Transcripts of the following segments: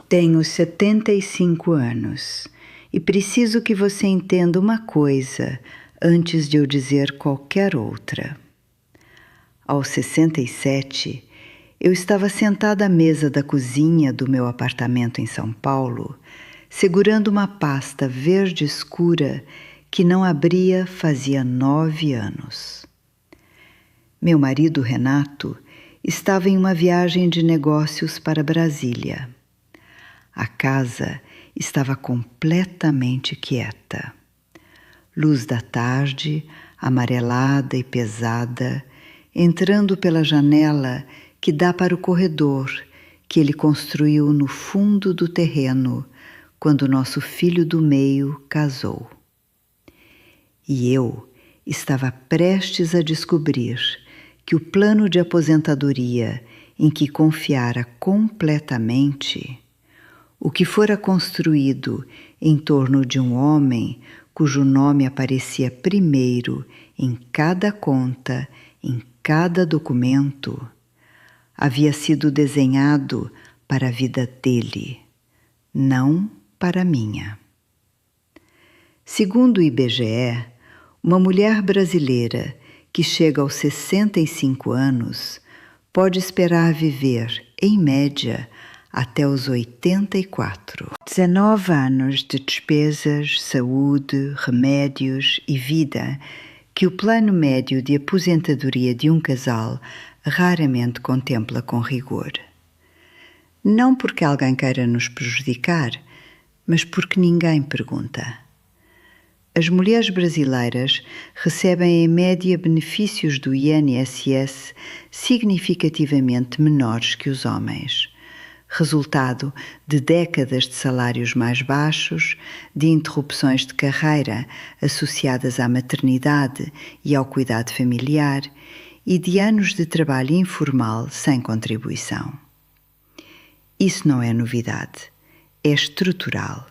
Tenho 75 anos e preciso que você entenda uma coisa antes de eu dizer qualquer outra. Aos 67, eu estava sentada à mesa da cozinha do meu apartamento em São Paulo, segurando uma pasta verde escura que não abria fazia 9 anos. Meu marido, Renato, estava em uma viagem de negócios para Brasília. A casa estava completamente quieta. Luz da tarde, amarelada e pesada, entrando pela janela que dá para o corredor que ele construiu no fundo do terreno quando nosso filho do meio casou. E eu estava prestes a descobrir que o plano de aposentadoria em que confiara completamente, o que fora construído em torno de um homem cujo nome aparecia primeiro em cada conta, em cada documento, havia sido desenhado para a vida dele, não para a minha. Segundo o IBGE, uma mulher brasileira que chega aos 65 anos pode esperar viver, em média, até os 84. 19 anos de despesas, saúde, remédios e vida que o plano médio de aposentadoria de um casal raramente contempla com rigor. Não porque alguém queira nos prejudicar, mas porque ninguém pergunta. As mulheres brasileiras recebem em média benefícios do INSS significativamente menores que os homens, resultado de décadas de salários mais baixos, de interrupções de carreira associadas à maternidade e ao cuidado familiar e de anos de trabalho informal sem contribuição. Isso não é novidade, é estrutural.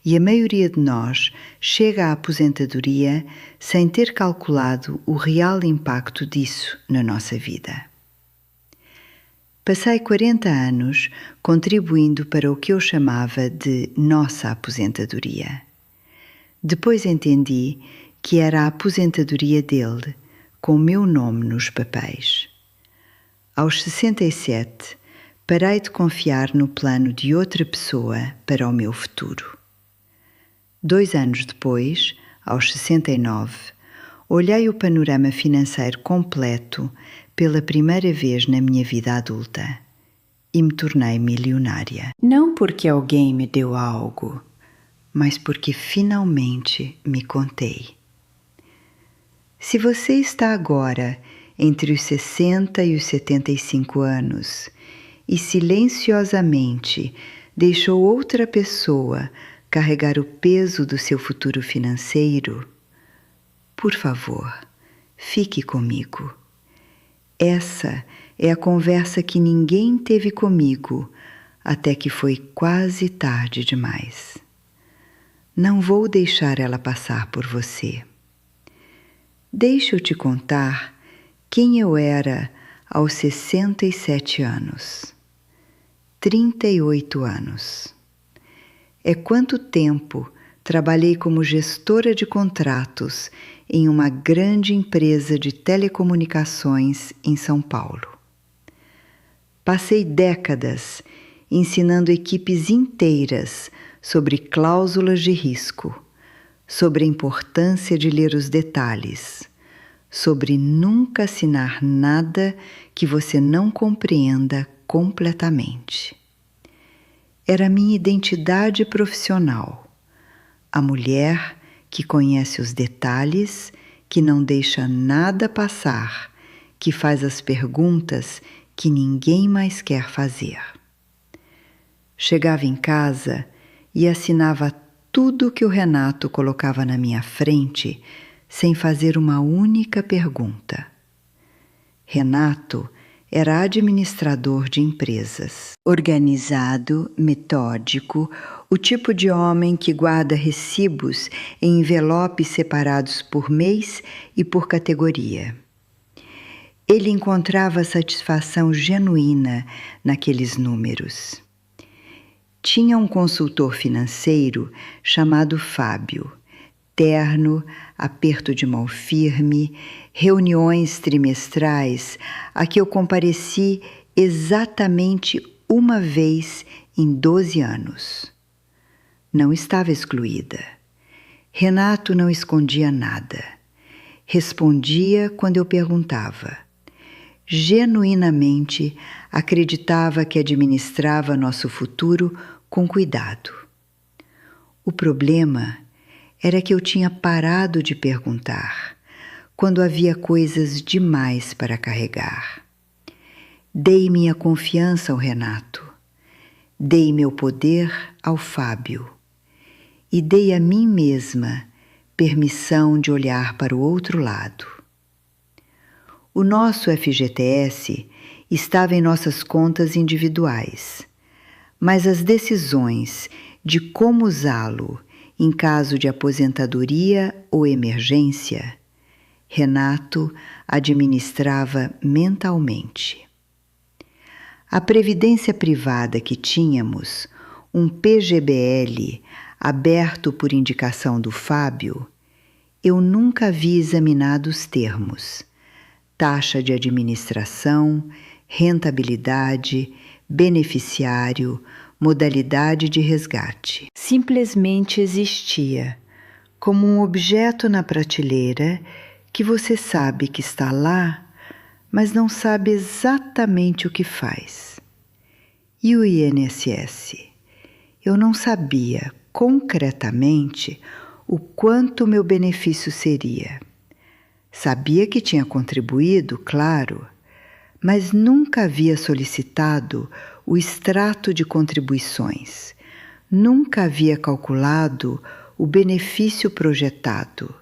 E a maioria de nós chega à aposentadoria sem ter calculado o real impacto disso na nossa vida. Passei 40 anos contribuindo para o que eu chamava de nossa aposentadoria. Depois entendi que era a aposentadoria dele, com o meu nome nos papéis. Aos 67, parei de confiar no plano de outra pessoa para o meu futuro. 2 anos depois, aos 69, olhei o panorama financeiro completo pela primeira vez na minha vida adulta e me tornei milionária. Não porque alguém me deu algo, mas porque finalmente me contei. Se você está agora entre os 60 e os 75 anos e silenciosamente deixou outra pessoa carregar o peso do seu futuro financeiro, por favor, fique comigo. Essa é a conversa que ninguém teve comigo até que foi quase tarde demais. Não vou deixar ela passar por você. Deixa eu te contar quem eu era aos 67 anos. 38 anos. É quanto tempo trabalhei como gestora de contratos em uma grande empresa de telecomunicações em São Paulo. Passei décadas ensinando equipes inteiras sobre cláusulas de risco, sobre a importância de ler os detalhes, sobre nunca assinar nada que você não compreenda completamente. Era minha identidade profissional, a mulher que conhece os detalhes, que não deixa nada passar, que faz as perguntas que ninguém mais quer fazer. Chegava em casa e assinava tudo que o Renato colocava na minha frente sem fazer uma única pergunta. Renato era administrador de empresas. Organizado, metódico, o tipo de homem que guarda recibos em envelopes separados por mês e por categoria. Ele encontrava satisfação genuína naqueles números. Tinha um consultor financeiro chamado Fábio. Terno, aperto de mão firme, reuniões trimestrais a que eu compareci exatamente uma vez em 12 anos. Não estava excluída. Renato não escondia nada. Respondia quando eu perguntava. Genuinamente acreditava que administrava nosso futuro com cuidado. O problema era que eu tinha parado de perguntar quando havia coisas demais para carregar. Dei minha confiança ao Renato, dei meu poder ao Fábio e dei a mim mesma permissão de olhar para o outro lado. O nosso FGTS estava em nossas contas individuais, mas as decisões de como usá-lo em caso de aposentadoria ou emergência, Renato administrava mentalmente. A previdência privada que tínhamos, um PGBL aberto por indicação do Fábio, eu nunca havia examinado os termos: taxa de administração, rentabilidade, beneficiário, modalidade de resgate. Simplesmente existia, como um objeto na prateleira que você sabe que está lá, mas não sabe exatamente o que faz. E o INSS? Eu não sabia concretamente o quanto meu benefício seria. Sabia que tinha contribuído, claro, mas nunca havia solicitado o extrato de contribuições, nunca havia calculado o benefício projetado,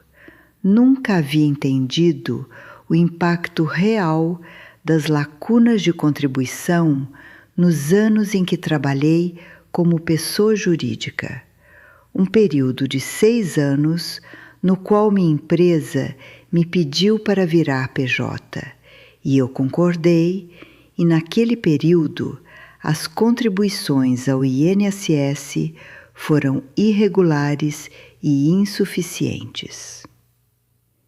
nunca havia entendido o impacto real das lacunas de contribuição nos anos em que trabalhei como pessoa jurídica, um período de 6 anos no qual minha empresa me pediu para virar PJ, e eu concordei, e naquele período as contribuições ao INSS foram irregulares e insuficientes.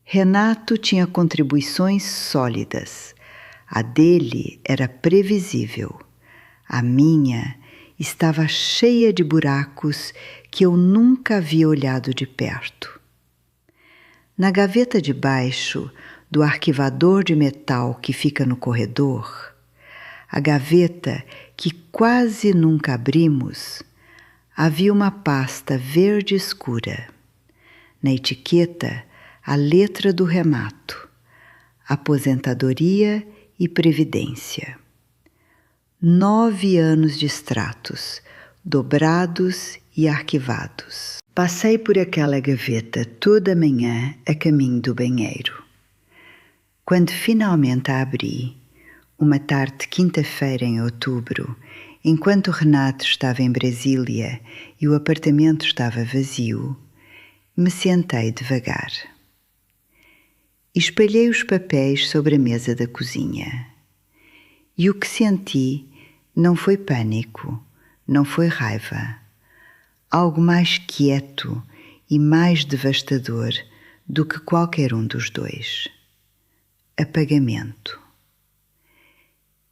Renato tinha contribuições sólidas. A dele era previsível. A minha estava cheia de buracos que eu nunca havia olhado de perto. Na gaveta de baixo do arquivador de metal que fica no corredor, a gaveta que quase nunca abrimos, havia uma pasta verde escura. Na etiqueta, a letra do Renato: aposentadoria e previdência. 9 anos de extratos, dobrados e arquivados. Passei por aquela gaveta toda manhã a caminho do banheiro. Quando finalmente a abri, uma tarde de quinta-feira em outubro, enquanto Renato estava em Brasília e o apartamento estava vazio, me sentei devagar. Espalhei os papéis sobre a mesa da cozinha. E o que senti não foi pânico, não foi raiva. Algo mais quieto e mais devastador do que qualquer um dos dois. Apagamento.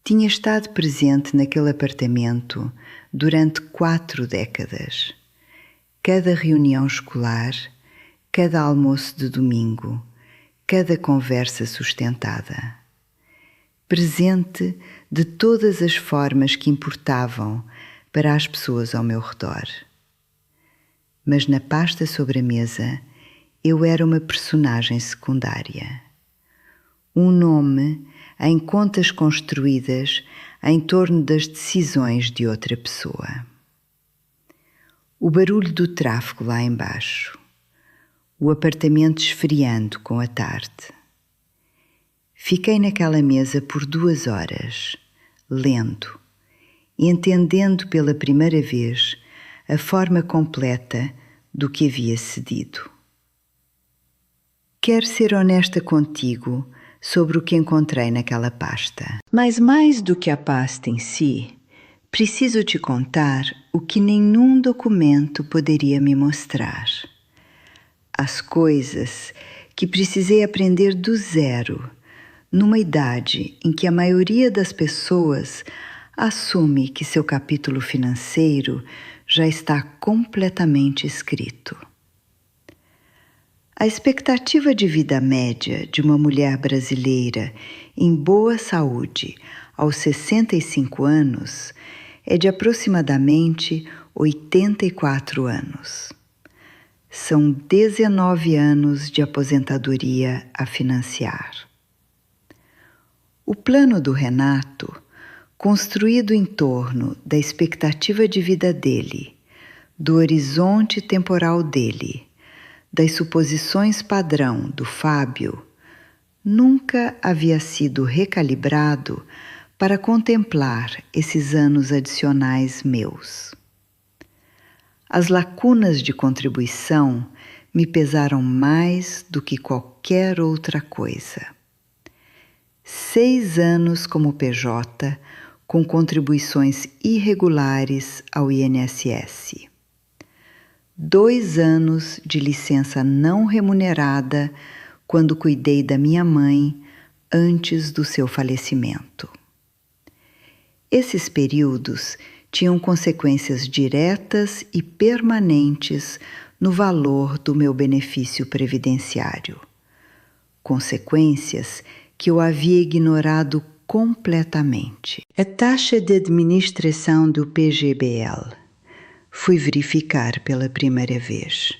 Tinha estado presente naquele apartamento durante 4 décadas. Cada reunião escolar, cada almoço de domingo, cada conversa sustentada. Presente de todas as formas que importavam para as pessoas ao meu redor. Mas na pasta sobre a mesa, eu era uma personagem secundária. Um nome em contas construídas em torno das decisões de outra pessoa. O barulho do tráfego lá embaixo. O apartamento esfriando com a tarde. Fiquei naquela mesa por 2 horas, lendo, entendendo pela primeira vez a forma completa do que havia cedido. Quero ser honesta contigo sobre o que encontrei naquela pasta. Mas mais do que a pasta em si, Preciso te contar o que nenhum documento poderia me mostrar. As coisas que precisei aprender do zero, numa idade em que a maioria das pessoas assume que seu capítulo financeiro já está completamente escrito. A expectativa de vida média de uma mulher brasileira em boa saúde aos 65 anos é de aproximadamente 84 anos. São 19 anos de aposentadoria a financiar. O plano do Renato, construído em torno da expectativa de vida dele, do horizonte temporal dele, das suposições padrão do Fábio, nunca havia sido recalibrado para contemplar esses anos adicionais meus. As lacunas de contribuição me pesaram mais do que qualquer outra coisa. 6 anos como PJ, com contribuições irregulares ao INSS. 2 anos de licença não remunerada quando cuidei da minha mãe antes do seu falecimento. Esses períodos tinham consequências diretas e permanentes no valor do meu benefício previdenciário. Consequências que eu havia ignorado completamente. A taxa de administração do PGBL. Fui verificar pela primeira vez.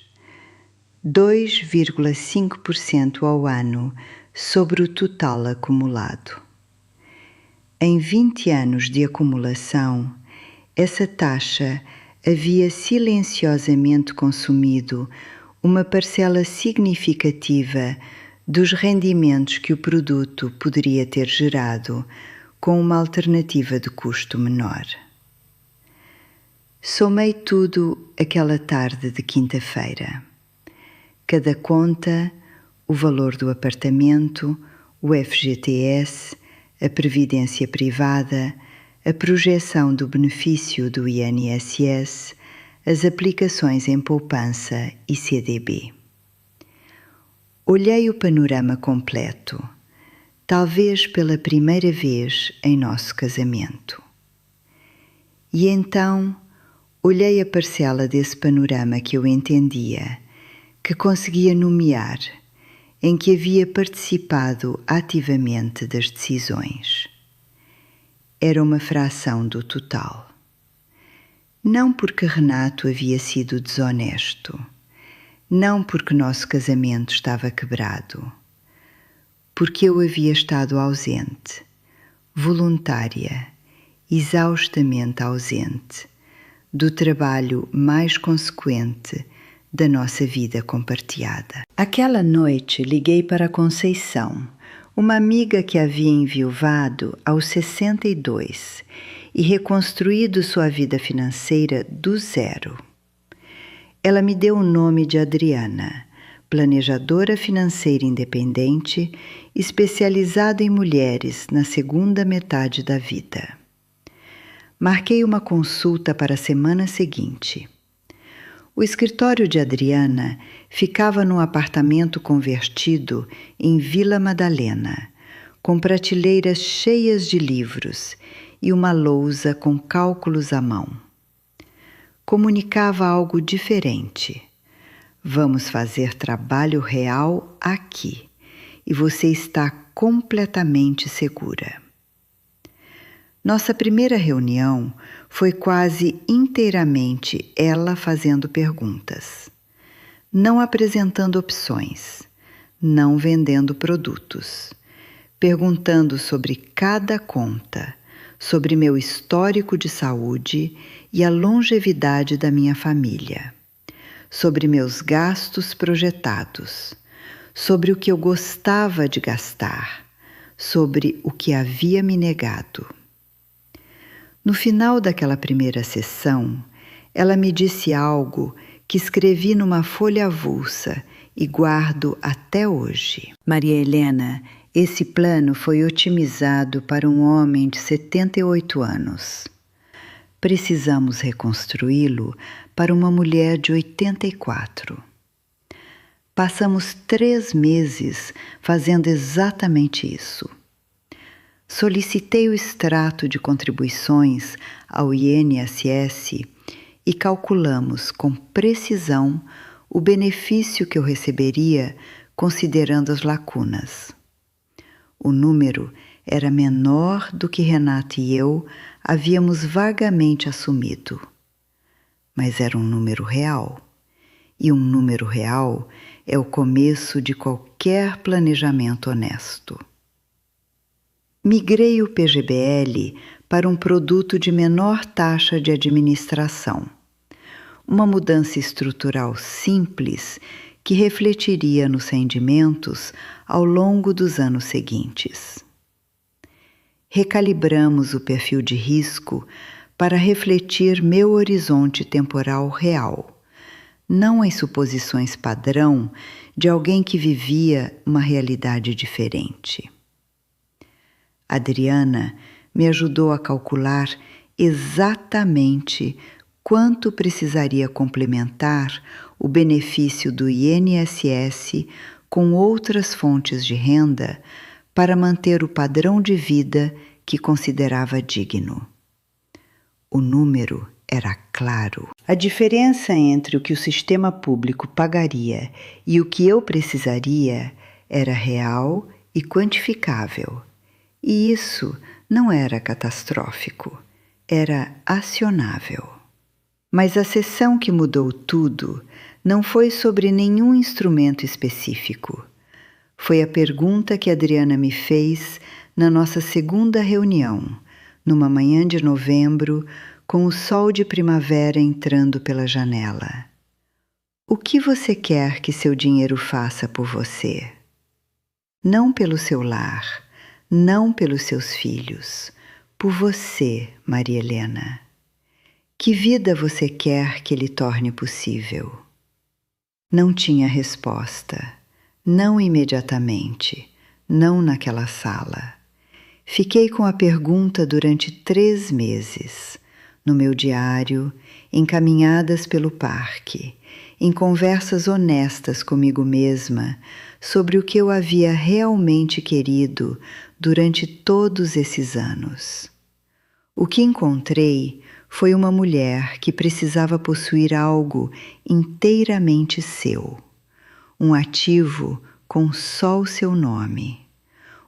2,5% ao ano sobre o total acumulado. Em 20 anos de acumulação, essa taxa havia silenciosamente consumido uma parcela significativa dos rendimentos que o produto poderia ter gerado com uma alternativa de custo menor. Somei tudo aquela tarde de quinta-feira. Cada conta, o valor do apartamento, o FGTS, a previdência privada, a projeção do benefício do INSS, as aplicações em poupança e CDB. Olhei o panorama completo, talvez pela primeira vez em nosso casamento. E então olhei a parcela desse panorama que eu entendia, que conseguia nomear, em que havia participado ativamente das decisões. Era uma fração do total. Não porque Renato havia sido desonesto, não porque nosso casamento estava quebrado, porque eu havia estado ausente, voluntária, exaustamente ausente, do trabalho mais consequente da nossa vida compartilhada. Aquela noite liguei para Conceição, uma amiga que havia enviuvado aos 62 e reconstruído sua vida financeira do zero. Ela me deu o nome de Adriana, planejadora financeira independente, especializada em mulheres na segunda metade da vida. Marquei uma consulta para a semana seguinte. O escritório de Adriana ficava num apartamento convertido em Vila Madalena, com prateleiras cheias de livros e uma lousa com cálculos à mão. Comunicava algo diferente. Vamos fazer trabalho real aqui e você está completamente segura. Nossa primeira reunião foi quase inteiramente ela fazendo perguntas, não apresentando opções, não vendendo produtos, perguntando sobre cada conta, sobre meu histórico de saúde e a longevidade da minha família, sobre meus gastos projetados, sobre o que eu gostava de gastar, sobre o que havia me negado. No final daquela primeira sessão, ela me disse algo que escrevi numa folha avulsa e guardo até hoje. Maria Helena, esse plano foi otimizado para um homem de 78 anos. Precisamos reconstruí-lo para uma mulher de 84. Passamos 3 meses fazendo exatamente isso. Solicitei o extrato de contribuições ao INSS e calculamos com precisão o benefício que eu receberia considerando as lacunas. O número era menor do que Renata e eu havíamos vagamente assumido, mas era um número real, e um número real é o começo de qualquer planejamento honesto. Migrei o PGBL para um produto de menor taxa de administração, uma mudança estrutural simples que refletiria nos rendimentos ao longo dos anos seguintes. Recalibramos o perfil de risco para refletir meu horizonte temporal real, não as suposições padrão de alguém que vivia uma realidade diferente. Adriana me ajudou a calcular exatamente quanto precisaria complementar o benefício do INSS com outras fontes de renda para manter o padrão de vida que considerava digno. O número era claro. A diferença entre o que o sistema público pagaria e o que eu precisaria era real e quantificável. E isso não era catastrófico, era acionável. Mas a sessão que mudou tudo não foi sobre nenhum instrumento específico. Foi a pergunta que Adriana me fez na nossa segunda reunião, numa manhã de novembro, com o sol de primavera entrando pela janela. O que você quer que seu dinheiro faça por você? Não pelo seu lar, não pelos seus filhos, por você, Maria Helena. Que vida você quer que ele torne possível? Não tinha resposta, não imediatamente, não naquela sala. Fiquei com a pergunta durante 3 meses, no meu diário, em caminhadas pelo parque, em conversas honestas comigo mesma sobre o que eu havia realmente querido durante todos esses anos. O que encontrei foi uma mulher que precisava possuir algo inteiramente seu, um ativo com só o seu nome,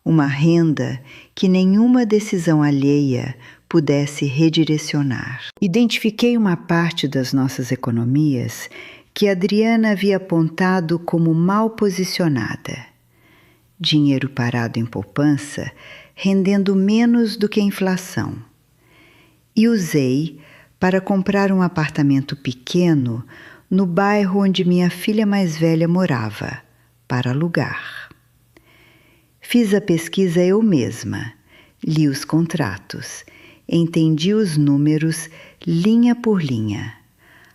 uma renda que nenhuma decisão alheia pudesse redirecionar. Identifiquei uma parte das nossas economias que Adriana havia apontado como mal posicionada. Dinheiro parado em poupança, rendendo menos do que a inflação. E usei para comprar um apartamento pequeno no bairro onde minha filha mais velha morava, para alugar. Fiz a pesquisa eu mesma, li os contratos, entendi os números linha por linha.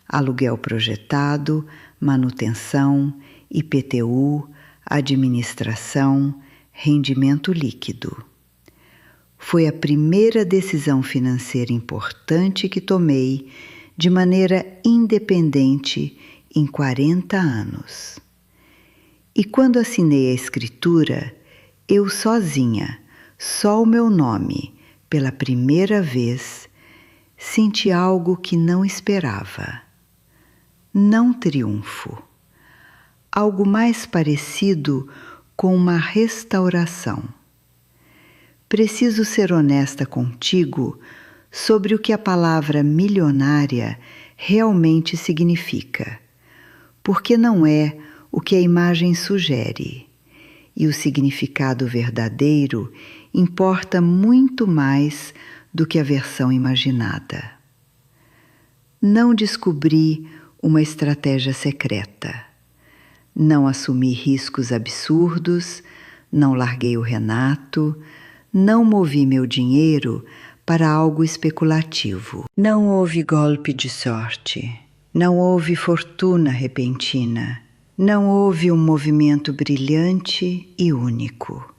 Aluguel projetado, manutenção, IPTU, administração, rendimento líquido. Foi a primeira decisão financeira importante que tomei de maneira independente em 40 anos. E quando assinei a escritura, eu sozinha, só o meu nome, pela primeira vez, senti algo que não esperava. Não triunfo. Algo mais parecido com uma restauração. Preciso ser honesta contigo sobre o que a palavra milionária realmente significa, porque não é o que a imagem sugere, e o significado verdadeiro importa muito mais do que a versão imaginada. Não descobri uma estratégia secreta. Não assumi riscos absurdos, não larguei o Renato, não movi meu dinheiro para algo especulativo. Não houve golpe de sorte, não houve fortuna repentina, não houve um movimento brilhante e único.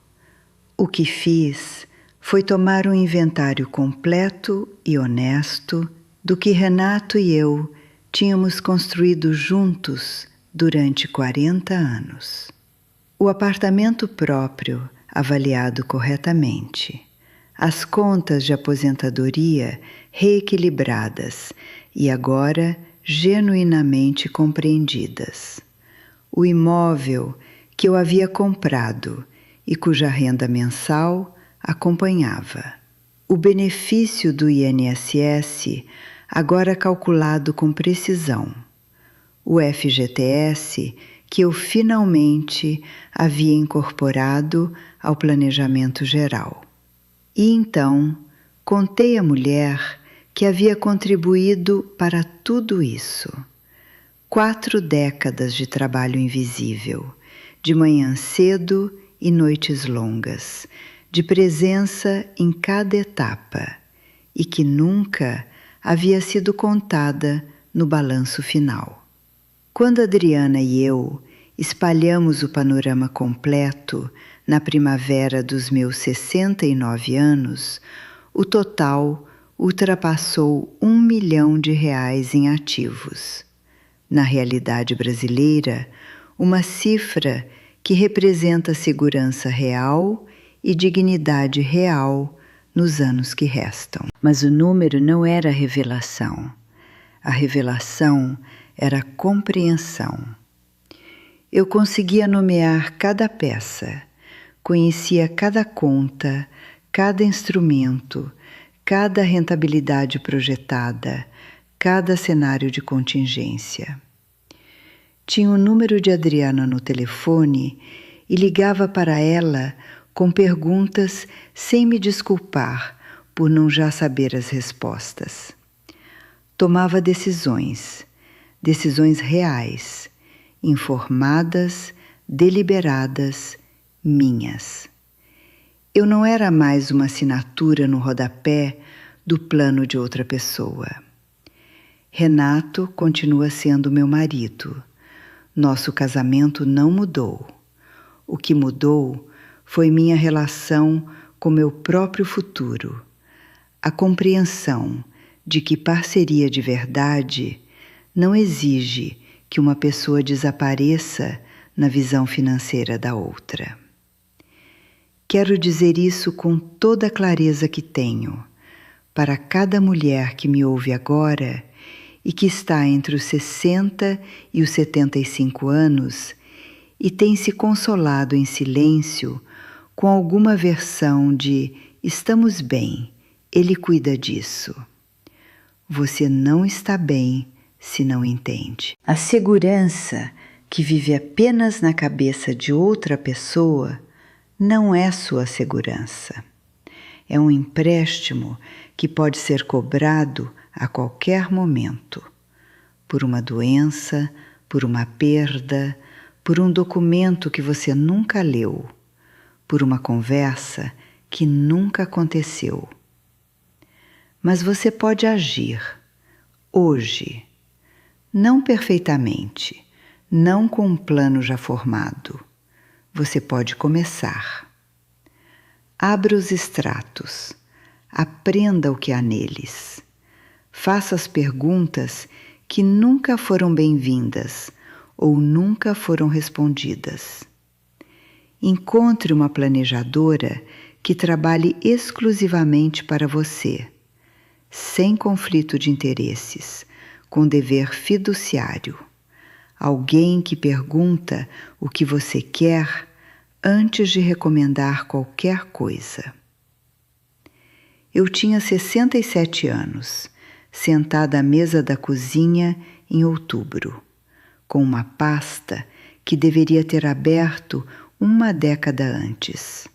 O que fiz foi tomar um inventário completo e honesto do que Renato e eu tínhamos construído juntos durante 40 anos. O apartamento próprio avaliado corretamente, as contas de aposentadoria reequilibradas e agora genuinamente compreendidas. O imóvel que eu havia comprado e cuja renda mensal acompanhava. O benefício do INSS agora calculado com precisão. O FGTS que eu finalmente havia incorporado ao planejamento geral. E então contei à mulher que havia contribuído para tudo isso. 4 décadas de trabalho invisível, de manhã cedo e noites longas, de presença em cada etapa, e que nunca havia sido contada no balanço final. Quando Adriana e eu espalhamos o panorama completo na primavera dos meus 69 anos, o total ultrapassou R$ 1 milhão em ativos. Na realidade brasileira, uma cifra que representa segurança real e dignidade real nos anos que restam. Mas o número não era revelação. A revelação era compreensão. Eu conseguia nomear cada peça, conhecia cada conta, cada instrumento, cada rentabilidade projetada, cada cenário de contingência. Tinha o número de Adriana no telefone e ligava para ela com perguntas sem me desculpar por não já saber as respostas. Tomava decisões reais, informadas, deliberadas, minhas. Eu não era mais uma assinatura no rodapé do plano de outra pessoa. Renato continua sendo meu marido. Nosso casamento não mudou. O que mudou foi minha relação com meu próprio futuro. A compreensão de que parceria de verdade não exige que uma pessoa desapareça na visão financeira da outra. Quero dizer isso com toda a clareza que tenho, para cada mulher que me ouve agora e que está entre os 60 e os 75 anos e tem se consolado em silêncio com alguma versão de "estamos bem, ele cuida disso". Você não está bem se não entende. A segurança que vive apenas na cabeça de outra pessoa não é sua segurança. É um empréstimo que pode ser cobrado a qualquer momento, por uma doença, por uma perda, por um documento que você nunca leu, por uma conversa que nunca aconteceu. Mas você pode agir, hoje, não perfeitamente, não com um plano já formado. Você pode começar. Abra os extratos, aprenda o que há neles. Faça as perguntas que nunca foram bem-vindas ou nunca foram respondidas. Encontre uma planejadora que trabalhe exclusivamente para você, sem conflito de interesses, com dever fiduciário. Alguém que pergunta o que você quer antes de recomendar qualquer coisa. Eu tinha 67 anos, sentada à mesa da cozinha em outubro, com uma pasta que deveria ter aberto uma década antes.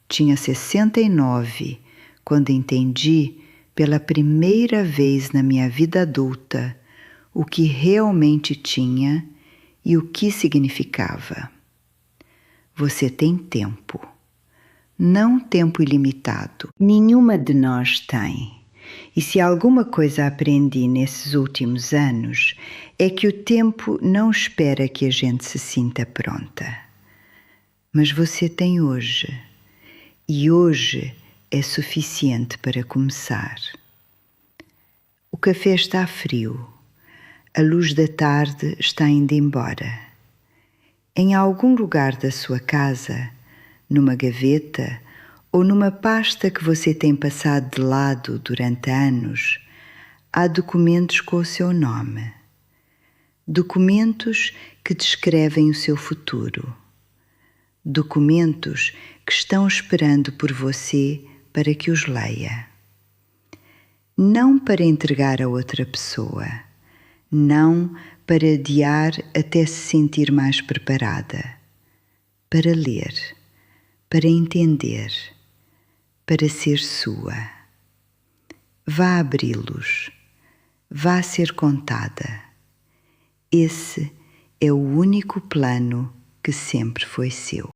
Tinha 69 quando entendi pela primeira vez na minha vida adulta o que realmente tinha e o que significava. Você tem tempo. Não tempo ilimitado. Nenhuma de nós tem. E se alguma coisa aprendi nesses últimos anos, é que o tempo não espera que a gente se sinta pronta. Mas você tem hoje. E hoje é suficiente para começar. O café está frio. A luz da tarde está indo embora. Em algum lugar da sua casa, numa gaveta ou numa pasta que você tem passado de lado durante anos, há documentos com o seu nome. Documentos que descrevem o seu futuro. Documentos que estão esperando por você para que os leia. Não para entregar a outra pessoa, não para adiar até se sentir mais preparada. Para ler, para entender, para ser sua. Vá abri-los, vá ser contada. Esse é o único plano que sempre foi seu.